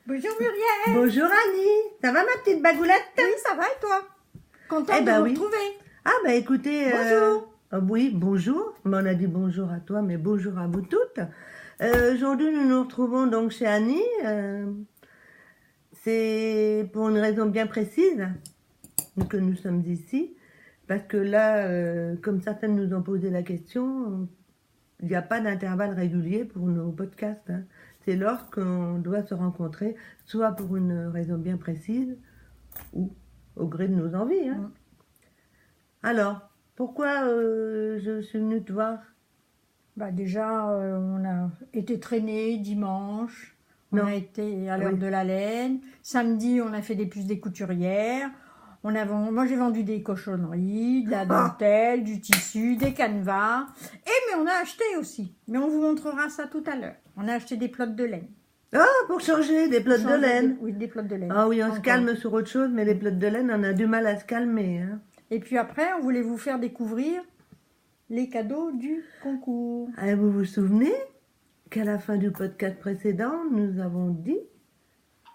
Bonjour Muriel. Bonjour Annie, ça va ma petite bagoulette? Oui, ça va et toi? Contente de vous retrouver. Ah bah écoutez... Bonjour. Oui, bonjour. On a dit bonjour à toi, mais bonjour à vous toutes. Aujourd'hui, nous nous retrouvons donc chez Annie. C'est pour une raison bien précise que nous sommes ici. Parce que là, comme certaines nous ont posé la question, il n'y a pas d'intervalle régulier pour nos podcasts. Hein. C'est lorsqu'on doit se rencontrer, soit pour une raison bien précise, ou au gré de nos envies. Hein. Alors, pourquoi je suis venue te voir? Bah déjà, on a été traînés dimanche. On a été à l'heure de la laine. Samedi, on a fait des puces des couturières. Moi, j'ai vendu des cochonneries, de la dentelle, du tissu, des canevas. Mais on a acheté aussi. Mais on vous montrera ça tout à l'heure. On a acheté des plots de laine. Ah, pour changer, des plots de laine. Oui, des plots de laine. Ah oui, on se calme sur autre chose, mais les plots de laine, on a du mal à se calmer. Hein. Et puis après, on voulait vous faire découvrir les cadeaux du concours. Ah, vous vous souvenez qu'à la fin du podcast précédent, nous avons dit,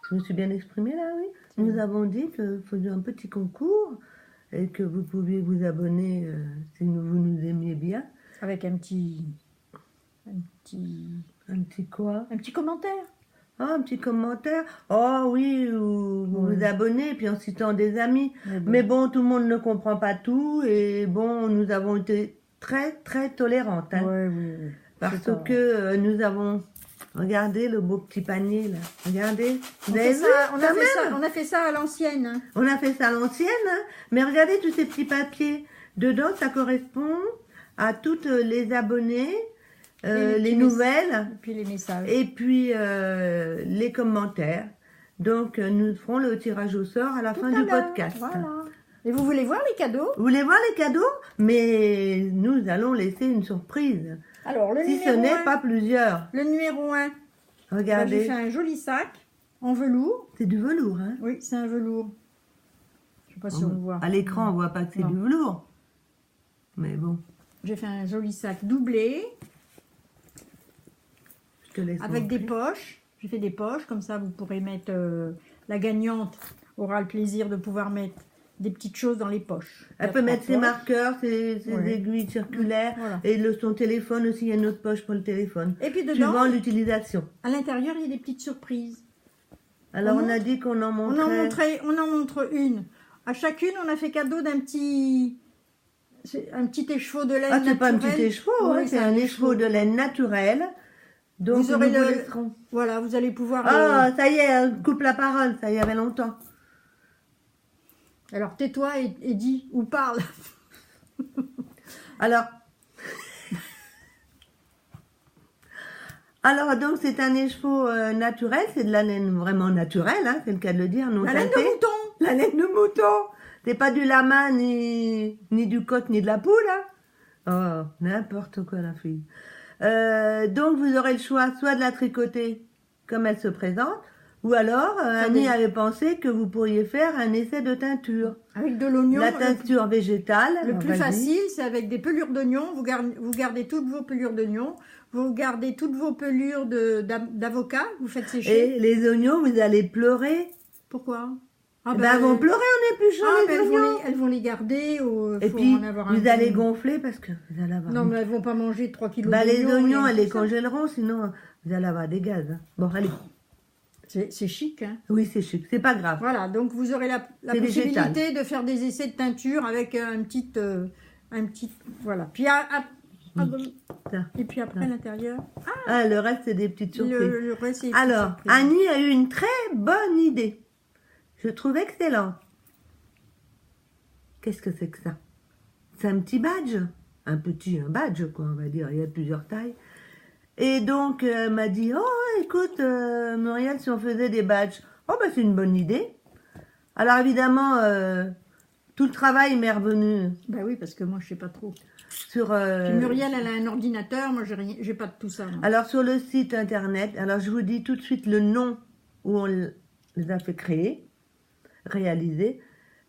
je me suis bien exprimée là, oui, nous avons dit que faisait un petit concours et que vous pouviez vous abonner si vous nous aimiez bien. Avec un petit quoi? Un petit commentaire. Ah, un petit commentaire. Oh oui, vous vous abonnez, puis en citant des amis. Mais bon, tout le monde ne comprend pas tout, et bon, nous avons été très, très tolérantes. Hein, oui. parce que nous avons... Regardez le beau petit panier, là. Regardez. On a fait ça à l'ancienne. Hein. On a fait ça à l'ancienne, hein. Mais regardez tous ces petits papiers. Dedans, ça correspond à toutes les abonnés, les nouvelles. Et puis les messages. Et puis les commentaires. Donc, nous ferons le tirage au sort à la fin du podcast. Voilà. Et vous voulez voir les cadeaux? Vous voulez voir les cadeaux? Mais nous allons laisser une surprise. Alors, si ce n'est pas plusieurs. Le numéro 1. Regardez. J'ai fait un joli sac en velours. C'est du velours, hein? Oui, c'est un velours. Je ne sais pas si on voit. À l'écran, on ne voit pas que c'est du velours. Mais bon. J'ai fait un joli sac doublé. Je te laisse avec des poches. J'ai fait des poches, comme ça vous pourrez mettre... la gagnante aura le plaisir de pouvoir mettre des petites choses dans les poches. Elle peut mettre ses marqueurs, ses aiguilles circulaires, et son téléphone aussi, il y a une autre poche pour le téléphone. Et puis dedans, suivant l'utilisation. À l'intérieur, il y a des petites surprises. Alors on a dit qu'on en montrait... On en montre une. À chacune, on a fait cadeau d'un petit... Un petit écheveau de laine naturelle. Ah, c'est pas un petit écheveau, c'est un écheveau de laine naturelle. Donc vous aurez Voilà, vous allez pouvoir... Ah, ça y est, elle coupe la parole, ça y avait longtemps. Alors tais-toi et dis ou parle. Alors donc c'est un écheveau naturel, c'est de la laine vraiment naturelle, hein, c'est le cas de le dire. Non la laine de mouton. La laine de mouton. C'est pas du lama, ni du coq, ni de la poule. Hein. Oh, n'importe quoi la fille. Donc vous aurez le choix soit de la tricoter comme elle se présente, ou alors Annie avait pensé que vous pourriez faire un essai de teinture. Avec de l'oignon. La teinture végétale. Le plus facile, c'est avec des pelures d'oignon. Vous gardez toutes vos pelures d'oignon. Vous gardez toutes vos pelures d'avocat. Vous faites sécher. Et les oignons, vous allez pleurer. Pourquoi? Elles vont pleurer en épluchant les oignons. Elles vont les garder. Et puis, vous allez gonfler parce que vous allez avoir... Non, mais elles vont pas manger 3 kilos d'oignons. Les oignons, elles les congèleront, sinon vous allez avoir des gaz. Hein. Bon, allez. C'est chic, hein? Oui, c'est chic. C'est pas grave. Voilà, donc vous aurez la possibilité de faire des essais de teinture avec un petit... voilà. Puis et puis après, à l'intérieur... le reste, c'est des petites surprises. Le reste, c'est des Alors, surprises. Annie a eu une très bonne idée. Je trouve excellent. Qu'est-ce que c'est que ça? C'est un petit badge. Un badge, quoi, on va dire. Il y a plusieurs tailles. Et donc, elle m'a dit, oh, écoute, Muriel, si on faisait des badges. Oh, ben, c'est une bonne idée. Alors, évidemment, tout le travail m'est revenu. Ben oui, parce que moi, je sais pas trop. Puis Muriel, elle a un ordinateur. Moi, j'ai pas de tout ça. Moi. Alors, sur le site internet, alors je vous dis tout de suite le nom où on les a fait réaliser.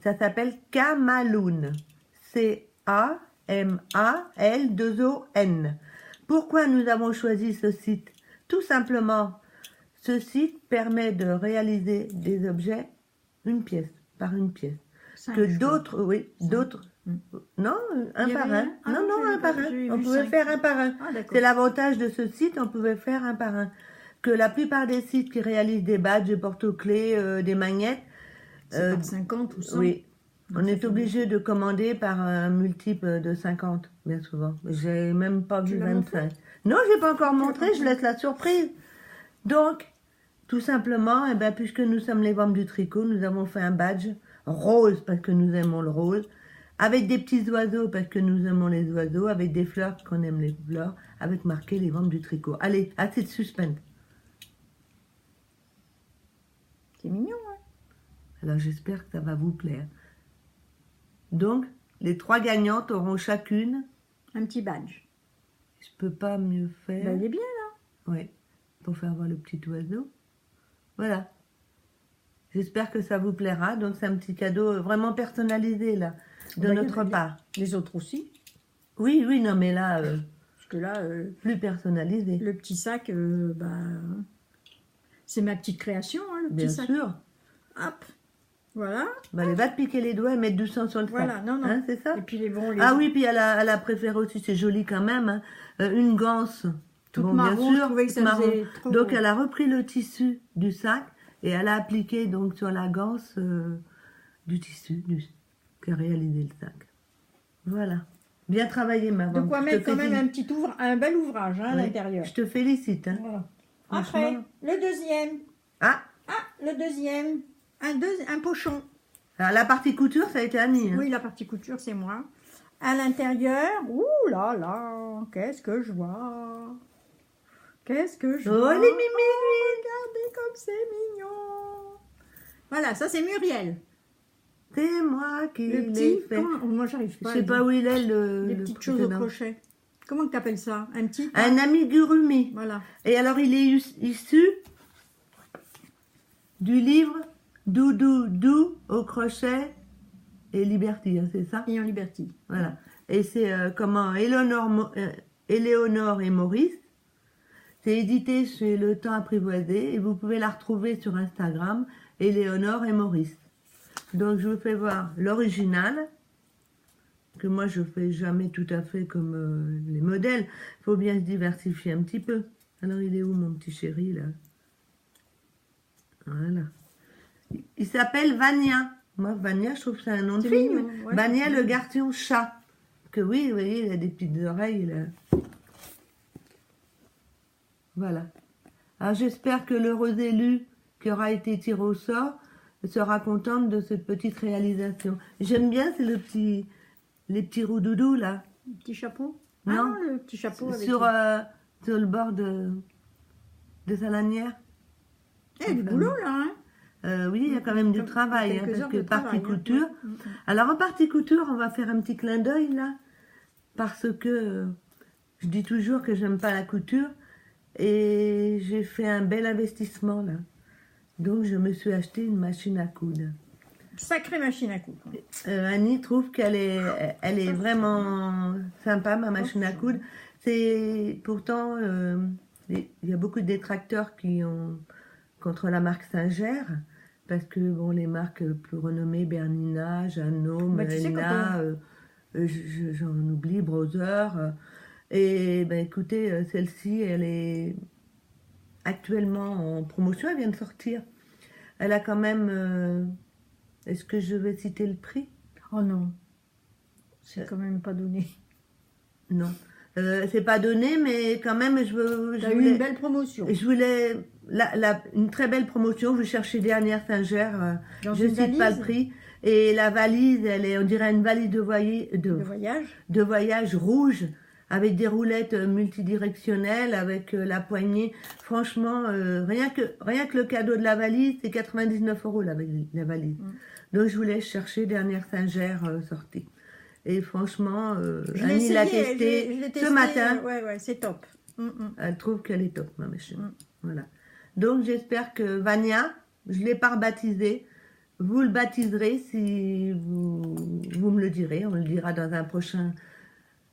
Ça s'appelle Camaloon. C-A-M-A-L-2-O-N. Pourquoi nous avons choisi ce site? Tout simplement, Ce site permet de réaliser des objets une pièce par une pièce. Cinq, Que je crois. d'autres, oui, d'autres. Non, un Il y par avait un. un? Ah Non, non, non, j'avais un par pas- un. j'ai On vu pouvait cinq. faire un par un. Ah, d'accord. C'est l'avantage de ce site, on pouvait faire un par un. Que la plupart des sites qui réalisent des badges, des porte-clés, des magnettes, C'est par 50 ou 100. oui, Donc on ça est fait obligé de commander par un multiple de 50, bien souvent. J'ai même pas Tu vu l'as 25. Non, j'ai pas encore montré, pas je laisse la surprise. Donc, tout simplement, eh ben, puisque nous sommes les membres du tricot, nous avons fait un badge rose parce que nous aimons le rose, avec des petits oiseaux parce que nous aimons les oiseaux, avec des fleurs parce qu'on aime les fleurs, avec marqué les membres du tricot. Allez, assez de suspense. C'est mignon, hein. Alors j'espère que ça va vous plaire. Donc, les 3 gagnantes auront chacune, Un petit badge. je peux pas mieux faire. Ben, il est bien, là. Oui, pour faire voir le petit oiseau. Voilà. J'espère que ça vous plaira. Donc c'est un petit cadeau vraiment personnalisé là, de Ben, notre part. Les autres aussi. Oui, oui, non mais là, Parce que là, plus personnalisé. le petit sac, c'est ma petite création, hein, le petit Bien sac. sûr. Hop. Voilà. Bah, elle va te piquer les doigts et mettre du sang sur le sac. Voilà, non, non. Hein, c'est ça? Et puis les bons, les Ah oui, puis elle a préféré aussi, c'est joli quand même, hein, une ganse. toutes Bon, marron, bien sûr, je trouvais que ça toute marron. faisait trop Donc beau. elle a repris le tissu du sac et elle a appliqué donc sur la ganse du tissu qui a réalisé le sac. Voilà. Bien travaillé, ma De maman. quoi Je te mettre quand même félicite. un bel ouvrage, hein, à Oui, l'intérieur. Je te félicite. Hein. Voilà. Franchement. Après, le deuxième. Ah, Le deuxième. Un pochon. alors, la partie couture, ça a été Annie. Hein. Oui, la partie couture, c'est moi. À l'intérieur, ouh là là, qu'est-ce que je vois. Qu'est-ce que je Oh, vois. les mimi, lui. Regardez comme c'est mignon. Voilà, ça c'est Muriel. C'est moi qui Le l'ai petit, fait. moi j'arrive Je pas. à sais dire. pas où il est Les le petites choses au précédent. crochet. Comment tu appelles ça? Un petit? Un amigurumi. Voilà. Et alors, il est issu du livre Doudou Dou au crochet et Liberty, hein, c'est ça? Et en Liberty. Voilà. Et c'est comment Éléonore et Maurice. C'est édité chez Le Temps Apprivoisé et vous pouvez la retrouver sur Instagram, Éléonore et Maurice. Donc, je vous fais voir l'original, que moi, je fais jamais tout à fait comme les modèles. Il faut bien se diversifier un petit peu. Alors, il est où, mon petit chéri, là? Voilà. Il s'appelle Vania. Moi, Vania, je trouve que c'est un nom de C'est fille. mignon, mais ouais. Vania, le garçon chat. Que oui, vous voyez, il a des petites oreilles, là. Voilà. Alors, j'espère que l'heureuse élue qui aura été tirée au sort sera contente de cette petite réalisation. J'aime bien, c'est les petits roudoudous, là. Le petit chapeau? Non. Ah, le petit chapeau avec Sur le bord de sa lanière. Il y a du boulot là, hein? Oui, il y a quand même du Comme- travail, hein, quelques parce heures que de partie travail, hein. couture. Alors en partie couture, on va faire un petit clin d'œil là, parce que je dis toujours que j'aime pas la couture et j'ai fait un bel investissement là. Donc je me suis acheté une machine à coudre. Sacrée machine à coudre. Annie trouve elle est vraiment sympa, ma machine à coudre. C'est pourtant il y a beaucoup de détracteurs qui ont contre la marque Singer parce que bon, les marques plus renommées, Bernina, Jeannot, Bah, tu sais, Melina, j'en oublie, Brother. Et ben écoutez, celle-ci, elle est actuellement en promotion, elle vient de sortir. Elle a quand même. Est-ce que je vais citer le prix? Oh non, c'est quand même pas donné. Non. C'est pas donné, mais quand même, T'as eu une belle promotion. Je voulais une très belle promotion. Vous cherchez dernière Singer, Dans je une cite pas valise le prix. Et la valise, elle est, on dirait une valise de voyage. de voyage rouge avec des roulettes multidirectionnelles, avec la poignée. Franchement, rien que le cadeau de la valise, c'est 99 € la valise. Donc je voulais chercher dernière Singer sortie. Et franchement, Annie l'a testé ce matin. Ouais, c'est top. Elle trouve qu'elle est top, ma machine. Voilà. Donc j'espère que Vania, je ne l'ai pas rebaptisé. Vous le baptiserez si vous me le direz. On le dira dans un prochain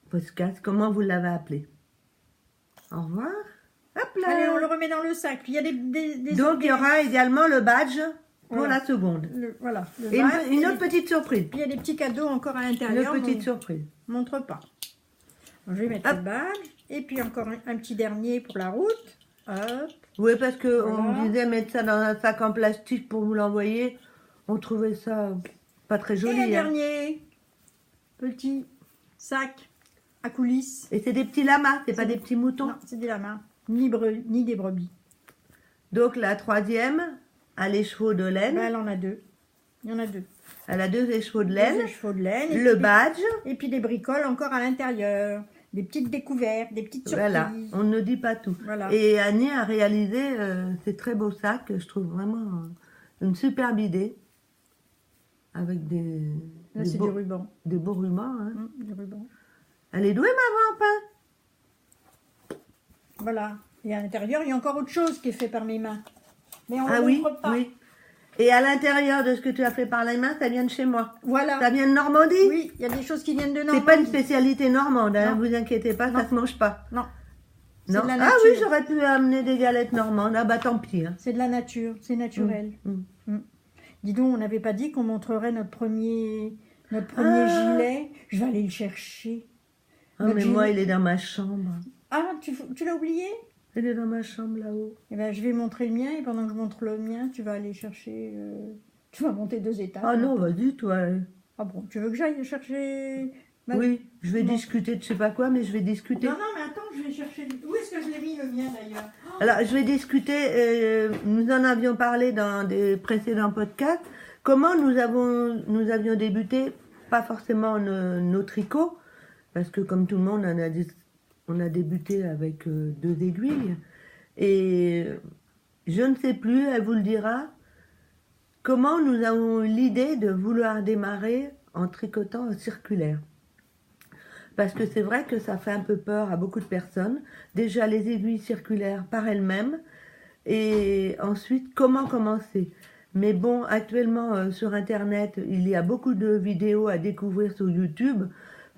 podcast. Comment vous l'avez appelé? Au revoir. Hop là. Allez, on le remet dans le sac. Puis il y a des Donc, il y aura également le badge pour Voilà. la seconde. Voilà. Le Et badge, une et autre petite surprise. puis il y a des petits cadeaux encore à Une l'intérieur. autre petite mais surprise. on montre pas. Donc, je vais mettre Hop. le badge. Et puis encore un petit dernier pour la route. Hop. Oui, parce qu'on Voilà. me disait mettre ça dans un sac en plastique pour vous l'envoyer. On trouvait ça pas très Et le joli. Hein. dernier petit sac à coulisses. Et c'est des petits lamas, c'est pas des petits moutons. Non, c'est des lamas. Ni des brebis. Donc la troisième a les chevaux de laine. Ben, elle en a deux. Il y en a deux. Elle a deux échevaux de Deux laine. chevaux de laine. Le badge. Et puis des bricoles encore à l'intérieur. Des petites découvertes, des petites surprises. Voilà, on ne dit pas tout. Voilà. Et Annie a réalisé ces très beaux sacs. Je trouve vraiment une superbe idée. Avec Là, c'est du ruban. des beaux rubans. Hein. Du ruban. Elle est douée, ma vamp, hein. Voilà. Et à l'intérieur, il y a encore autre chose qui est fait par mes mains. Mais on Ah ne oui, montre pas. oui. Et à l'intérieur de ce que tu as fait par les mains, ça vient de chez moi. Voilà. Ça vient de Normandie. Oui, il y a des choses qui viennent de C'est Normandie. pas une spécialité normande, hein, Non. vous inquiétez pas, Non. ça se mange pas. Non. C'est Non. de la Ah nature. oui, j'aurais pu amener des galettes normandes. Ah bah tant pis. Hein. C'est de la nature, c'est naturel. Mm. Dis donc, on n'avait pas dit qu'on montrerait notre premier Ah. gilet. Je vais aller le chercher. Ah, Notre mais gilet. moi, il est dans ma chambre. Ah, tu l'as oublié? Il est dans ma chambre là-haut. Eh ben, je vais montrer le mien et pendant que je montre le mien, tu vas aller chercher. Tu vas monter 2 étages. Ah non, vas-y, toi. Ah bon, tu veux que j'aille chercher. ma- Oui, je vais Non. discuter de je sais pas quoi, mais je vais discuter. Non, non, mais attends, je vais chercher. Où est-ce que je l'ai mis le mien d'ailleurs? Alors, je vais discuter, nous en avions parlé dans des précédents podcasts, comment nous avions débuté, pas forcément nos tricots, parce que comme tout le monde, on a débuté avec 2 aiguilles. Et je ne sais plus, elle vous le dira, comment nous avons eu l'idée de vouloir démarrer en tricotant en circulaire. Parce que c'est vrai que ça fait un peu peur à beaucoup de personnes. Déjà les aiguilles circulaires par elles-mêmes. Et ensuite, comment commencer? Mais bon, actuellement sur Internet, il y a beaucoup de vidéos à découvrir sur YouTube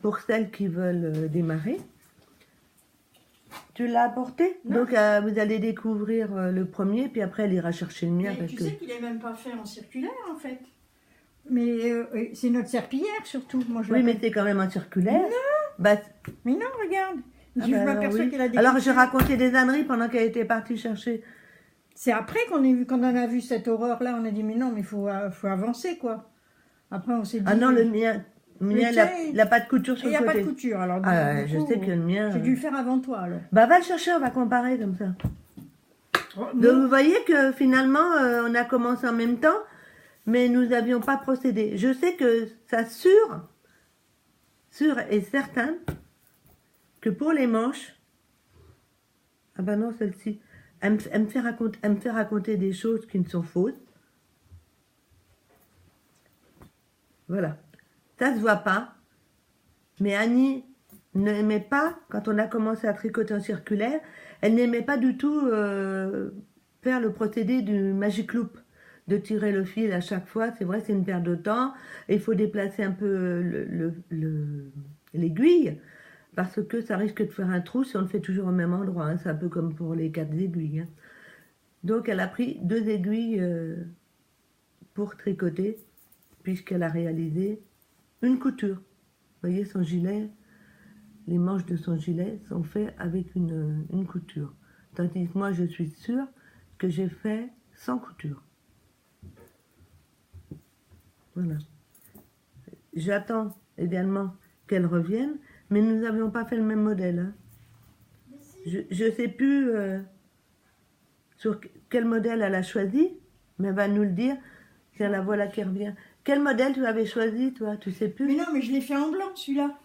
pour celles qui veulent démarrer. Tu l'as apporté? Non. Donc vous allez découvrir le premier, puis après elle ira chercher le mien. Mais Parce tu que... sais qu'il n'est même pas fait en circulaire en fait. Mais c'est notre serpillière surtout. Moi, je Oui, mais l'appelle- c'est quand même un circulaire. Bah, Mais non, regarde. ah Je bah alors, m'aperçois oui. qu'il a des Alors, petits- j'ai raconté des âneries pendant qu'elle était partie chercher. C'est après qu'on en a vu cette horreur-là, on a dit mais non, mais il faut avancer quoi. Après on s'est dit. Ah non, le mien, il tiens, n'a pas de couture Et sur il le n'y a pas côté. de couture alors. Ah, du je coup, sais que le mien. J'ai dû le faire avant toi alors. Bah, va le chercher, on va comparer comme ça. Donc, Non. vous voyez que finalement, on a commencé en même temps, mais nous n'avions pas procédé. Je sais que ça sûr et certain que pour les manches, ah bah non, celle-ci, elle me fait raconter des choses qui ne sont fausses. Voilà. Ça se voit pas. Mais Annie n'aimait pas, quand on a commencé à tricoter en circulaire, elle n'aimait pas du tout faire le procédé du magic loop, de tirer le fil à chaque fois. C'est vrai, c'est une perte de temps. Et il faut déplacer un peu l'aiguille, parce que ça risque de faire un trou si on le fait toujours au même endroit. Hein. C'est un peu comme pour les 4 aiguilles. Hein. Donc elle a pris 2 aiguilles pour tricoter, puisqu'elle a réalisé une couture. Vous voyez son gilet, les manches de son gilet sont faites avec une couture. Tandis que moi, je suis sûre que j'ai fait sans couture. Voilà. J'attends également qu'elle revienne, mais nous n'avions pas fait le même modèle. Hein. Je ne sais plus sur quel modèle elle a choisi, mais elle va nous le dire. Tiens, la voilà qui revient. Quel modèle tu avais choisi, toi? Tu sais plus? Mais non, mais je l'ai fait en blanc celui-là.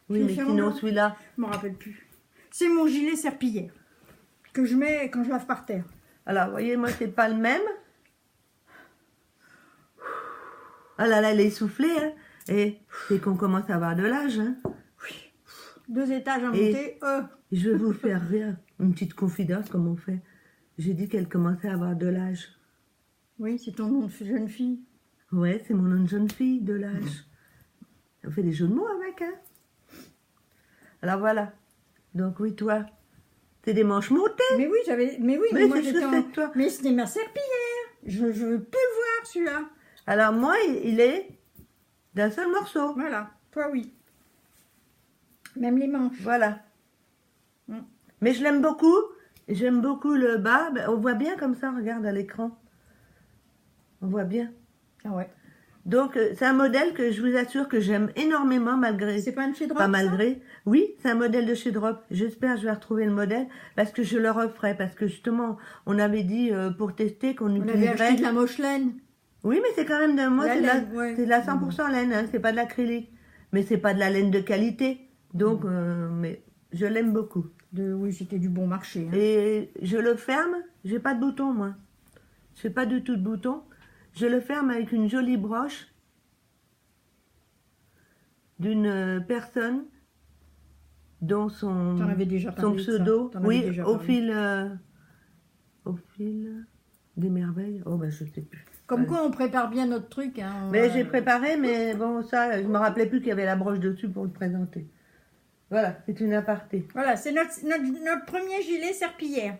Oui, je l'ai mais fait en sinon, blanc. celui-là. Je me rappelle plus. C'est mon gilet serpillière que je mets quand je lave par terre. Alors, vous voyez, moi, c'est pas le même. Ah là là, elle est essoufflée, hein. Et c'est qu'on commence à avoir de l'âge, hein. 2 étages à Et- monter. Je vais vous faire rire, une petite confidence, comme on fait. J'ai dit qu'elle commençait à avoir de l'âge. Oui, c'est ton nom de jeune fille. Ouais, c'est mon nom de jeune fille, de l'âge. On fait des jeux de mots avec, hein. Alors voilà. Donc oui, toi, C'est des manches montées. Mais oui, mais Mais moi c'est ce j'étais que c'est que toi. Mais c'était ma serpillière. Je peux le voir celui-là. Alors moi, il est d'un seul morceau. Voilà, toi oui. Même les manches. Voilà. Mm. Mais je l'aime beaucoup. J'aime beaucoup le bas. Ben, on voit bien comme ça, regarde à l'écran. On voit bien. Ah ouais. Donc, c'est un modèle que je vous assure que j'aime énormément malgré... C'est pas un de chez Drop, Pas ça malgré. Oui, c'est un modèle de chez Drop. J'espère que je vais retrouver le modèle parce que je le referai. Parce que justement, on avait dit pour tester qu'on On avait acheté utiliserait... de la moche laine. Oui, mais c'est quand même de... Moi, La c'est laine, ouais. de la 100% laine. Hein, c'est pas de l'acrylique. Mais c'est pas de la laine de qualité. Donc, mais je l'aime beaucoup. Oui, c'était du bon marché. Hein. Et je le ferme. J'ai pas de bouton, moi. Je fais pas du tout de bouton. Je le ferme avec une jolie broche d'une personne dont T'en avais déjà son parlé de ça. pseudo, T'en avais oui, déjà au parlé. fil des merveilles. Oh ben je sais plus. Comme Ouais. quoi, on prépare bien notre truc. Hein, Mais j'ai préparé, mais bon ça, je me rappelais plus qu'il y avait la broche dessus pour le présenter. Voilà, c'est une aparté. Voilà, c'est notre premier gilet serpillière.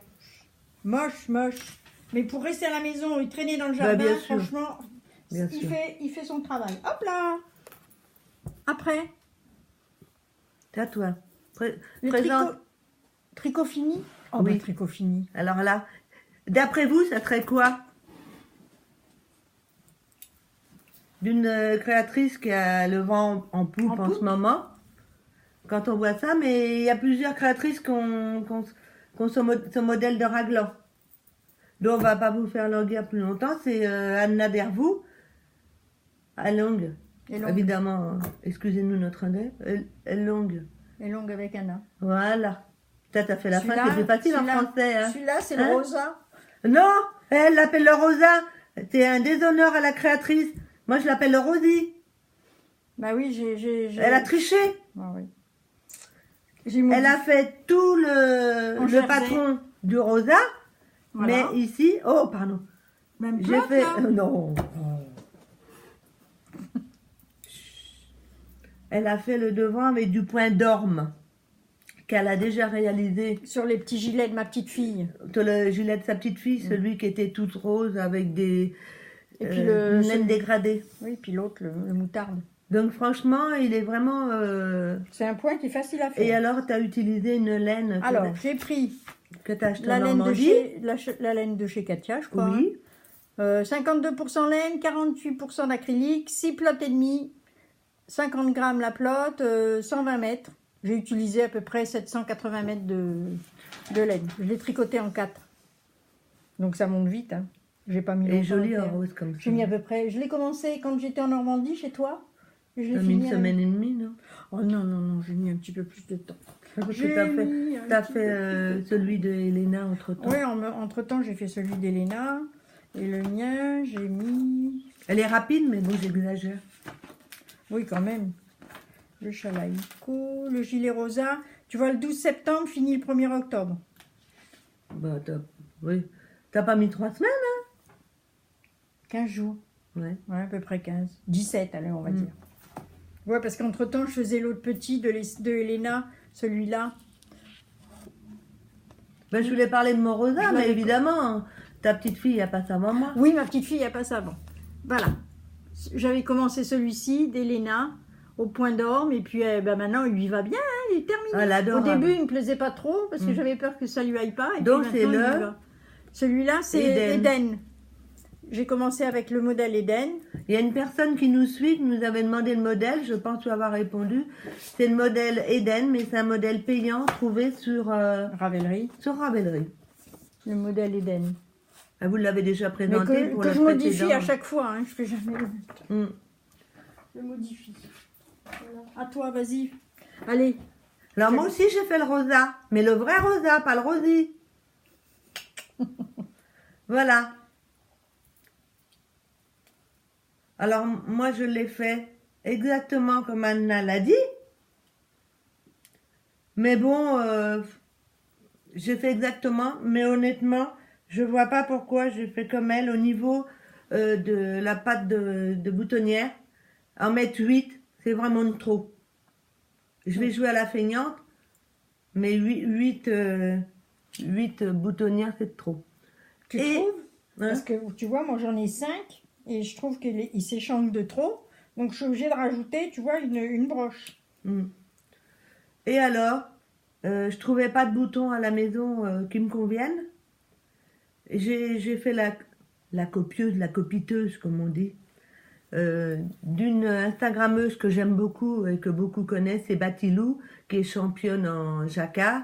Moche, moche. Mais pour rester à la maison et traîner dans le Bah, jardin, bien sûr. franchement, Bien il sûr. fait son travail. Hop là. Après, C'est à toi. le Présente. tricot fini. Oh, Oui. bah, tricot fini. Alors là, d'après vous, ça serait quoi? D'une créatrice qui a le vent en poupe en ce moment, quand on voit ça, mais il y a plusieurs créatrices qui ont ce modèle de raglan. Donc on va pas vous faire languir plus longtemps, c'est Anna Dervaux, à longue, Et longue. évidemment, excusez-nous notre anglais, elle longue. Et longue avec Anna. Voilà. Ça, t'as fait la fin, Celui-là, c'est plus facile en celui-là, français. Hein. Celui-là, c'est Hein? le rosa. Non, elle l'appelle le Rosa. C'est un déshonneur à la créatrice. Moi, je l'appelle le Rosie. Bah oui, j'ai... Elle a triché. Ah oui. Elle a fait tout En le jersey. patron du Rosa. Voilà. Mais ici, oh, pardon. Même J'ai plate, fait. là. Non. Elle a fait le devant avec du point d'orme qu'elle a déjà réalisé. Sur les petits gilets de ma petite fille. Le gilet de sa petite fille, celui qui était toute rose avec des Et puis une laine dégradée. Oui, puis l'autre, le moutarde. Donc franchement, il est vraiment... C'est un point qui est facile à faire. Et alors, tu as utilisé une laine Alors, j'ai pris que tu as achetée la en laine, Normandie. la laine de chez Katia, je crois. Oui. 52% laine, 48% d'acrylique, 6 plottes et demi, 50 grammes la plotte, 120 mètres. J'ai utilisé à peu près 780 mètres de laine. Je l'ai tricoté en 4. Donc ça monte vite. Hein. J'ai pas mis Et longtemps joli à en faire. rose comme ça. J'ai mis à peu près... Je l'ai commencé quand j'étais en Normandie, chez toi. Et je Tu l'ai as mis une fini à- semaine et demie, non? Oh non, non, non, j'ai mis un petit peu plus de temps. Parce que J'ai tu as mis fait, un t'as petit fait peu celui de Elena entre-temps. Oui, entre-temps, j'ai fait celui d'Elena. Et le mien, j'ai mis... Elle est rapide, mais bon, j'exagère. Oui, quand même. Le chalaïco, le gilet rosa. Tu vois, le 12 septembre, fini le 1er octobre. Bah, oui. T'as pas mis 3 semaines, 15 jours. hein? Ouais. Ouais, à peu près 15. 17, allez, on va Mm. dire. Ouais, parce qu'entre-temps, je faisais l'autre petit de Elena, celui-là. Ben, je voulais parler de mon Rosa, Je mais l'avais- évidemment, ta petite fille, elle passe avant moi. Oui, ma petite fille, elle passe avant. Voilà. J'avais commencé celui-ci d'Elena au point d'orme et puis ben, maintenant il lui va bien, hein, il est terminé. Ah, elle adore, Au début, hein. il me plaisait pas trop parce que Mm. j'avais peur que ça lui aille pas. Et Donc, puis c'est maintenant, il le- y va. Celui-là, c'est Eden. Eden. J'ai commencé avec le modèle Eden. Il y a une personne qui nous suit, qui nous avait demandé le modèle, je pense lui avoir répondu. C'est le modèle Eden, mais c'est un modèle payant trouvé sur Ravelry. Ravelry. Le modèle Eden. Ah, vous l'avez déjà Mais présenté pour que le je modifie précédent. à chaque fois. Hein, je fais jamais le même. Mm. Je modifie. Voilà. À toi, vas-y. Allez. Alors moi aussi j'ai fait le rosa, mais le vrai rosa, pas le rosy. Voilà. Alors moi je l'ai fait exactement comme Anna l'a dit. Mais bon, j'ai fait exactement, mais honnêtement, je vois pas pourquoi j'ai fait comme elle au niveau de la patte de boutonnière. En mettre 8, c'est vraiment trop. Je vais jouer à la feignante, mais 8 8 boutonnières, c'est trop. Tu Et- trouves? Hein? Parce que tu vois, moi j'en ai 5 et je trouve qu'il s'échange de trop. Donc je suis obligée de rajouter, tu vois, une broche. Mm. Et alors, je trouvais pas de boutons à la maison qui me conviennent. J'ai fait la copieuse, la copiteuse, comme on dit, d'une Instagrammeuse que j'aime beaucoup et que beaucoup connaissent, c'est Batilou, qui est championne en jacquard.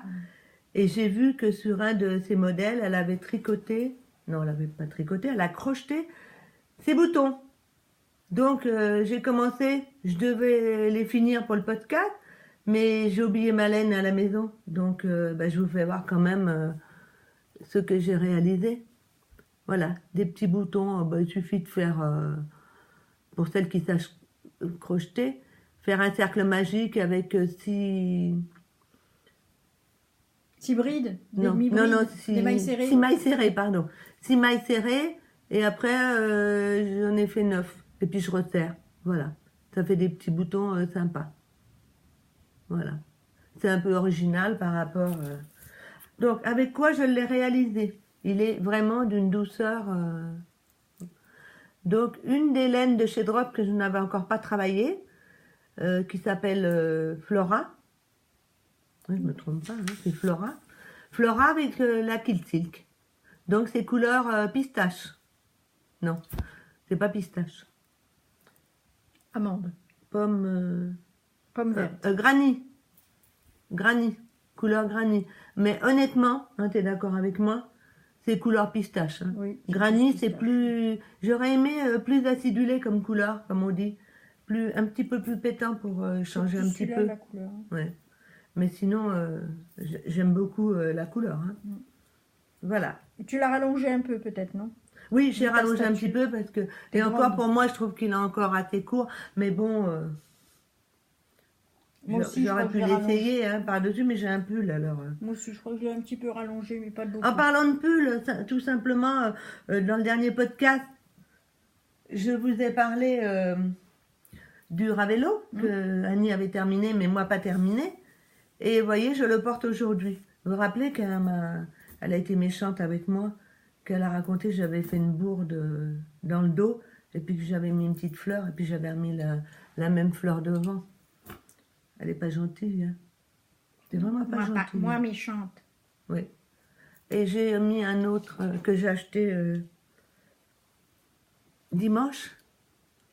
Et j'ai vu que sur un de ses modèles, elle avait tricoté, non, elle n'avait pas tricoté, elle a crocheté ses boutons. Donc j'ai commencé, je devais les finir pour le podcast, mais j'ai oublié ma laine à la maison. Donc je vous fais voir quand même ce que j'ai réalisé. Voilà, des petits boutons, il suffit de faire, pour celles qui sachent crocheter, faire un cercle magique avec 6... 6 brides, des Non, demi-brides, non, des mailles serrées. 6 mailles serrées, pardon. 6 mailles serrées, et après, j'en ai fait 9. Et puis je resserre. Voilà. Ça fait des petits boutons sympas. Voilà. C'est un peu original par rapport... Donc, avec quoi je l'ai réalisé? Il est vraiment d'une douceur... Donc, une des laines de chez Drop que je n'avais encore pas travaillé, qui s'appelle Flora. Oui, je ne me trompe pas, hein, c'est Flora. Flora avec la Kill Silk. Donc c'est couleur pistache. Non, c'est pas pistache. Amande, Pomme. pomme verte. Granny. Granny. Couleur granny. Mais honnêtement, hein, tu es d'accord avec moi, c'est couleur pistache. Hein. Oui, Granny, pistache. c'est plus. J'aurais aimé plus acidulé comme couleur, comme on dit. Un petit peu plus pétant pour changer un petit peu. La couleur. Ouais. Mais sinon, j'aime beaucoup la couleur. Hein. Voilà. Et tu l'as rallongé un peu peut-être, non? Oui, j'ai Ta rallongé un statue. petit peu parce que... T'es Et encore grande. pour moi, je trouve qu'il est encore assez court. Mais bon, Moi aussi, je j'aurais crois pu que je l'ai l'essayer hein, par-dessus, mais j'ai un pull alors. Moi aussi, je crois que je l'ai un petit peu rallongé, mais pas beaucoup. En parlant de pull, tout simplement, dans le dernier podcast, je vous ai parlé du Ravello que Annie avait terminé, mais moi pas terminé. Et vous voyez, je le porte aujourd'hui. Vous vous rappelez elle a été méchante avec moi, qu'elle a raconté que j'avais fait une bourde dans le dos, et puis que j'avais mis une petite fleur, et puis j'avais remis la même fleur devant. Elle est pas gentille, hein. C'est vraiment pas gentille. Moi, méchante. Oui. Et j'ai mis un autre que j'ai acheté dimanche.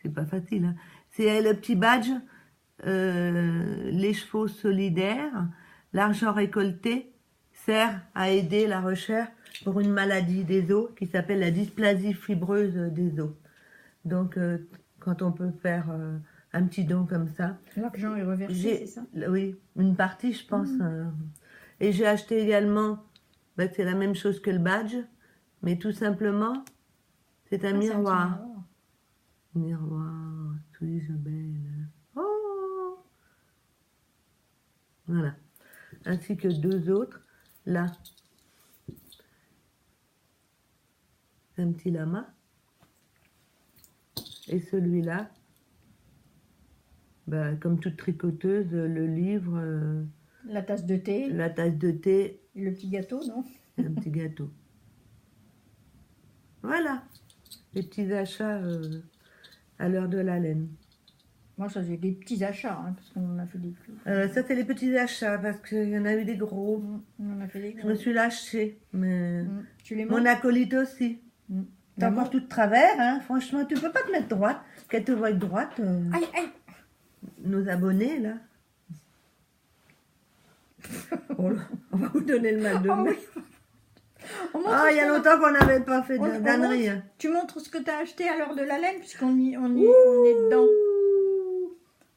C'est pas facile, hein. C'est le petit badge, les chevaux solidaires, l'argent récolté sert à aider la recherche pour une maladie des os qui s'appelle la dysplasie fibreuse des os. Donc, quand on peut faire un petit don comme ça. L'argent est reversé, c'est ça? Oui, une partie, je pense. Et j'ai acheté également, c'est la même chose que le badge, mais tout simplement, c'est un miroir. Miroir, tout Isabelle. Oh! Voilà. Ainsi que 2 autres. Là, un petit lama. Et celui-là, comme toute tricoteuse, le livre, La tasse de thé la tasse de thé, et le petit gâteau, non? et un petit gâteau. Voilà, les petits achats à l'heure de la laine. Moi, ça, c'est des petits achats, hein, parce qu'on en a fait des plus. Ça, c'est les petits achats, parce qu'il y en a eu des gros. On en a fait des Je gros. me suis lâchée, mais Tu les mon montres? acolyte aussi. T'es encore tout de travers, hein. Franchement, tu peux pas te mettre droite. Qu'elle te voie droite. Aïe, aïe! Nos abonnés, là. Oh là, on va vous donner le mal de Oh mer. oui. On montre Ah, il y a ce qu'on longtemps qu'on n'avait pas fait on d'ânerie. montre. Tu montres ce que tu as acheté à l'heure de la laine, puisqu'on on est dedans.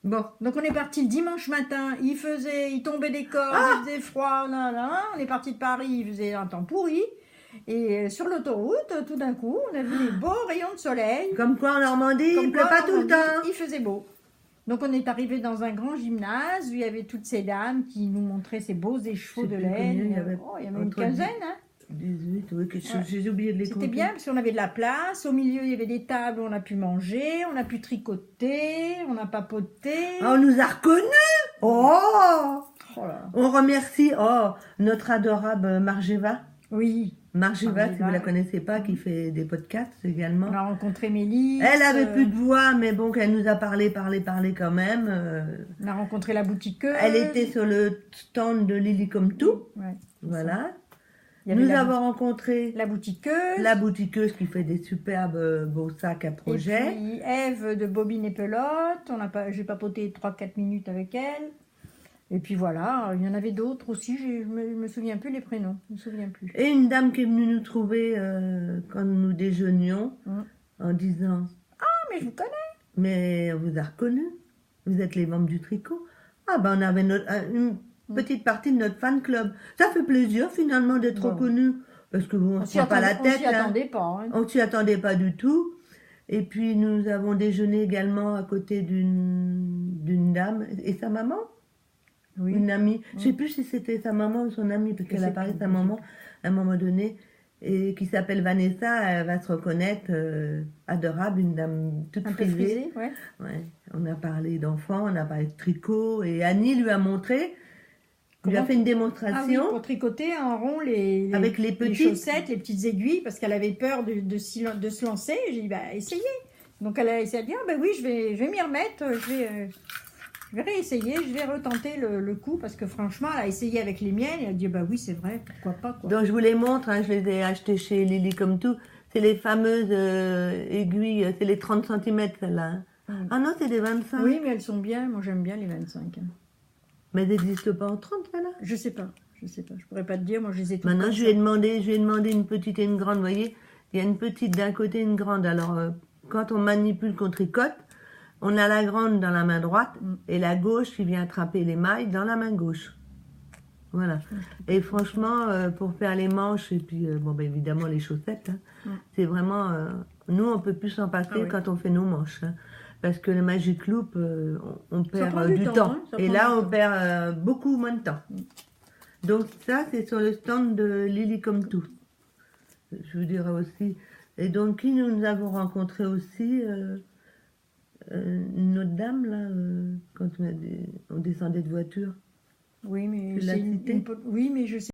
Bon, Donc on est parti le dimanche matin, il tombait des cordes, il faisait froid, là, là. On est parti de Paris, il faisait un temps pourri. Et sur l'autoroute, tout d'un coup, on a vu les beaux rayons de soleil. comme quoi en Normandie, Comme il pleut quoi, pas tout le Normandie, temps. Il faisait beau. Donc on est arrivé dans un grand gymnase où il y avait toutes ces dames qui nous montraient ces beaux écheveaux Je sais de plus combien laine. il y avait. Il y avait une Entre quinzaine, hein. 18, oui, Ouais. j'ai oublié de les compter. C'était bien parce qu'on avait de la place. Au milieu, il y avait des tables où on a pu manger, on a pu tricoter, on a papoté. Ah, on nous a reconnus. Oh, Oh là. On remercie notre adorable Margeva. Oui. Margeva, si Margeva. vous la connaissez pas, qui fait des podcasts également. On a rencontré Mélisse. Elle avait plus de voix, mais bon, qu'elle nous a parlé quand même. On a rencontré la boutiqueuse. Elle était sur le stand de Lily comme tout. Ouais, Voilà. il y avait Nous la avons rencontré la boutiqueuse. la boutiqueuse qui fait des superbes beaux sacs à projet. Et puis Ève de Bobine et Pelote. J'ai papoté 3-4 minutes avec elle. Et puis voilà, il y en avait d'autres aussi. Je me souviens plus les prénoms. Je me souviens plus. Et une dame qui est venue nous trouver quand nous déjeunions en disant Ah, mais je vous connais. mais on vous a reconnu, vous êtes les membres du tricot. Ah ben on avait une petite partie de notre fan club. Ça fait plaisir finalement d'être Bon. reconnu parce que bon, on se prend pas la tête. On s'y attendait pas. Hein. On s'y attendait pas du tout. Et puis nous avons déjeuné également à côté d'une dame et sa maman. Oui. Une amie, je sais plus si c'était sa maman ou son amie, parce qu'elle a parlé de sa maman à un moment donné, et qui s'appelle Vanessa, elle va se reconnaître, adorable, une dame toute Un peu frisée. frisée, ouais. Ouais. On a parlé d'enfants, on a parlé de tricot, et Annie lui a montré, lui a fait une démonstration. Ah oui, pour tricoter en rond avec les petites chaussettes, les petites aiguilles, parce qu'elle avait peur de se lancer. J'ai dit, bah essayez. Donc elle a essayé de dire, ah bah oui, je vais m'y remettre, je vais réessayer, je vais retenter le coup, parce que franchement, elle a essayé avec les miennes, et elle a dit, bah oui, c'est vrai, pourquoi pas. Quoi. Donc je vous les montre, hein, je les ai achetées chez Lily comme tout. C'est les fameuses aiguilles, c'est les 30 cm celles-là. Hein. Ah non, c'est des 25. Oui, mais elles sont bien, moi j'aime bien les 25. Hein. Mais elles n'existent pas en 30, là. Je sais pas, je pourrais pas te dire, moi je les ai toutes. Maintenant, comme je lui ai demandé une petite et une grande, vous voyez. Il y a une petite d'un côté, une grande. Alors, quand on manipule, qu'on tricote, on a la grande dans la main droite et la gauche qui vient attraper les mailles dans la main gauche. Voilà. Et franchement, pour faire les manches et puis, bon, ben, évidemment, les chaussettes, hein, c'est vraiment... nous, on peut plus s'en passer quand on fait nos manches. Hein, parce que le Magic Loop, on perd du temps. Hein, et là, on perd beaucoup moins de temps. Donc ça, c'est sur le stand de Lily comme tout. Je vous dirais aussi. Et donc, qui nous avons rencontré aussi une autre dame, là, quand on descendait de voiture. Oui, mais oui, mais je sais